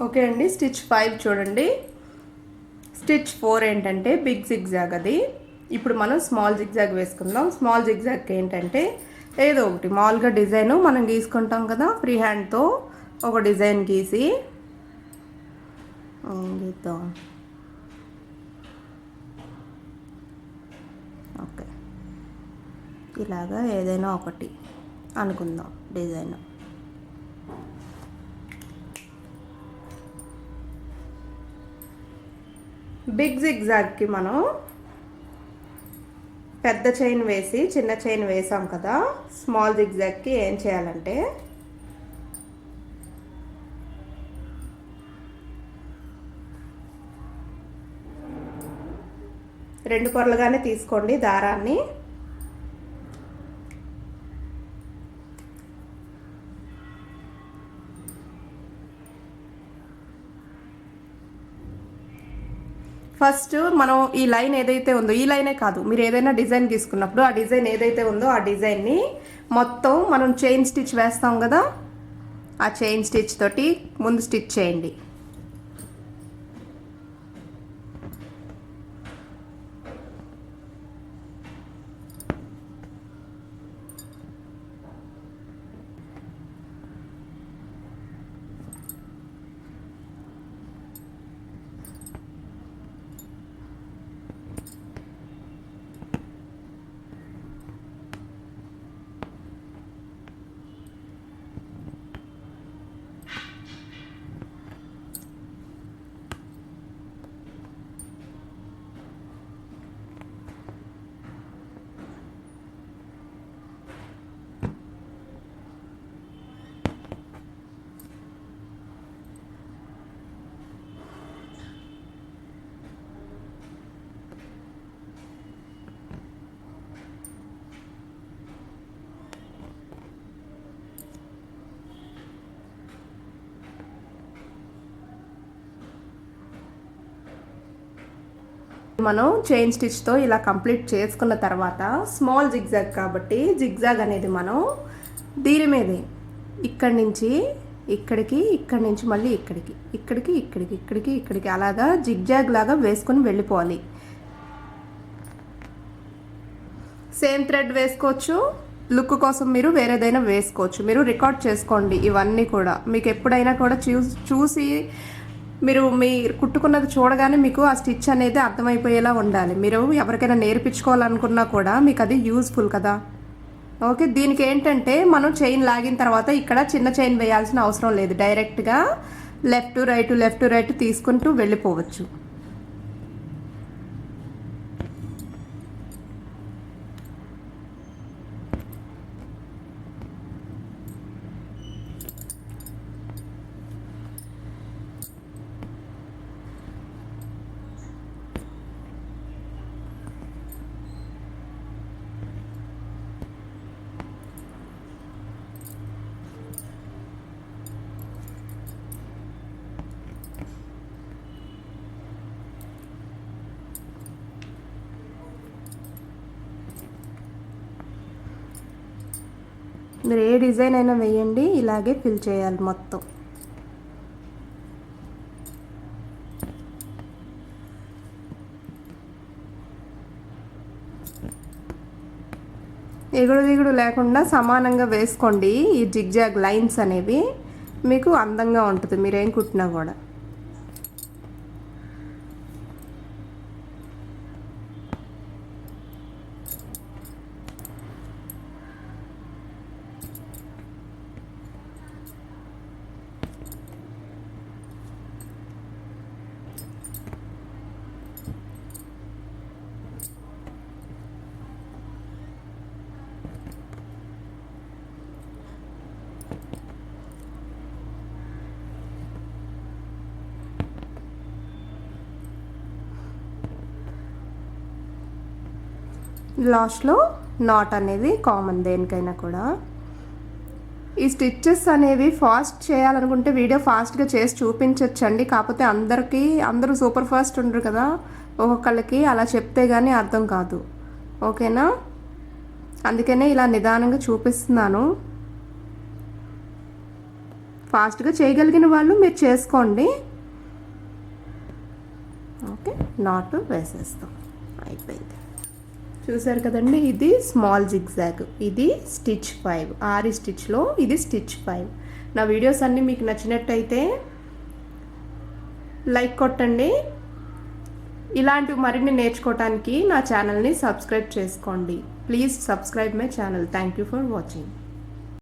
Okay అండి, stitch 5 చూడండి. Stitch 4 ఏంటంటే బిగ్ జిగ్జాగ్ అది. ఇప్పుడు మనం స్మాల్ జిగ్జాగ్ వేసుకుందాం. స్మాల్ జిగ్జాగ్కి ఏంటంటే ఏదో ఒకటి మామూలుగా డిజైన్ మనం గీసుకుంటాం కదా, ఫ్రీ హ్యాండ్తో ఒక డిజైన్ గీసి గీద్దాం. ఓకే, ఇలాగా ఏదైనా ఒకటి అనుకుందాం డిజైన్. బిగ్ జిగ్జాగ్కి మనం పెద్ద చైన్ వేసి చిన్న చైన్ వేసాం కదా. స్మాల్ జిగ్జాగ్కి ఏం చేయాలంటే రెండు పొరలుగానే తీసుకోండి దారాన్ని. ఫస్ట్ మనం ఈ లైన్ ఏదైతే ఉందో, ఈ లైనే కాదు, మీరు ఏదైనా డిజైన్ తీసుకున్నప్పుడు ఆ డిజైన్ ఏదైతే ఉందో ఆ డిజైన్ని మొత్తం మనం చైన్ స్టిచ్ వేస్తాం కదా, ఆ చైన్ స్టిచ్ తోటి ముందు స్టిచ్ చేయండి. మనం చైన్ స్టిచ్తో ఇలా కంప్లీట్ చేసుకున్న తర్వాత స్మాల్ జిగ్జాగ్ కాబట్టి జిగ్జాగ్ అనేది మనం దీని మీదే ఇక్కడి నుంచి ఇక్కడికి, ఇక్కడి నుంచి మళ్ళీ ఇక్కడికి, ఇక్కడికి, ఇక్కడికి, ఇక్కడికి, ఇక్కడికి అలాగా జిగ్జాగ్ లాగా వేసుకొని వెళ్ళిపోవాలి. సేమ్ థ్రెడ్ వేసుకోవచ్చు, లుక్ కోసం మీరు వేరేదైనా వేసుకోవచ్చు. మీరు రికార్డ్ చేసుకోండి ఇవన్నీ కూడా. మీకు ఎప్పుడైనా కూడా చూసి మీరు కుట్టుకున్నది చూడగానే మీకు ఆ స్టిచ్ అనేది అర్థమైపోయేలా ఉండాలి. మీరు ఎవరికైనా నేర్పించుకోవాలనుకున్నా కూడా మీకు అది యూజ్ఫుల్ కదా. ఓకే, దీనికి ఏంటంటే మనం చైన్ లాగిన తర్వాత ఇక్కడ చిన్న చైన్ వేయాల్సిన అవసరం లేదు. డైరెక్ట్గా లెఫ్ట్ రైట్ తీసుకుంటూ వెళ్ళిపోవచ్చు. మీరు ఏ డిజైన్ అయినా వేయండి, ఇలాగే ఫిల్ చేయాలి మొత్తం. ఎగుడు దిగుడు లేకుండా సమానంగా వేసుకోండి. ఈ జిగ్జాగ్ లైన్స్ అనేవి మీకు అందంగా ఉంటుంది మీరేం కుట్టినా కూడా. లాస్ట్లో నాట్ అనేది కామన్ దేనికైనా కూడా. ఈ స్టిచ్చెస్ అనేవి ఫాస్ట్ చేయాలనుకుంటే వీడియో ఫాస్ట్గా చేసి చూపించవచ్చండి. కాకపోతే అందరూ సూపర్ ఫాస్ట్ ఉండరు కదా, ఒక్కొక్కళ్ళకి అలా చెప్తే కానీ అర్థం కాదు. ఓకేనా, అందుకనే ఇలా నిదానంగా చూపిస్తున్నాను. ఫాస్ట్గా చేయగలిగిన వాళ్ళు మీరు చేసుకోండి. ఓకే, నాట్ వేసేస్తాం. అయిపోయింది. చూసారు కదండి, ఇది స్మాల్ జిగ్జాగ్, ఇది స్టిచ్ 5, 6 స్టిచ్లో ఇది స్టిచ్ 5. నా వీడియోస్ అన్నీ మీకు నచ్చినట్టయితే లైక్ కొట్టండి. ఇలాంటివి మరిన్ని నేర్చుకోవటానికి నా ఛానల్ని సబ్స్క్రైబ్ చేసుకోండి. Please subscribe my channel. Thank you for watching.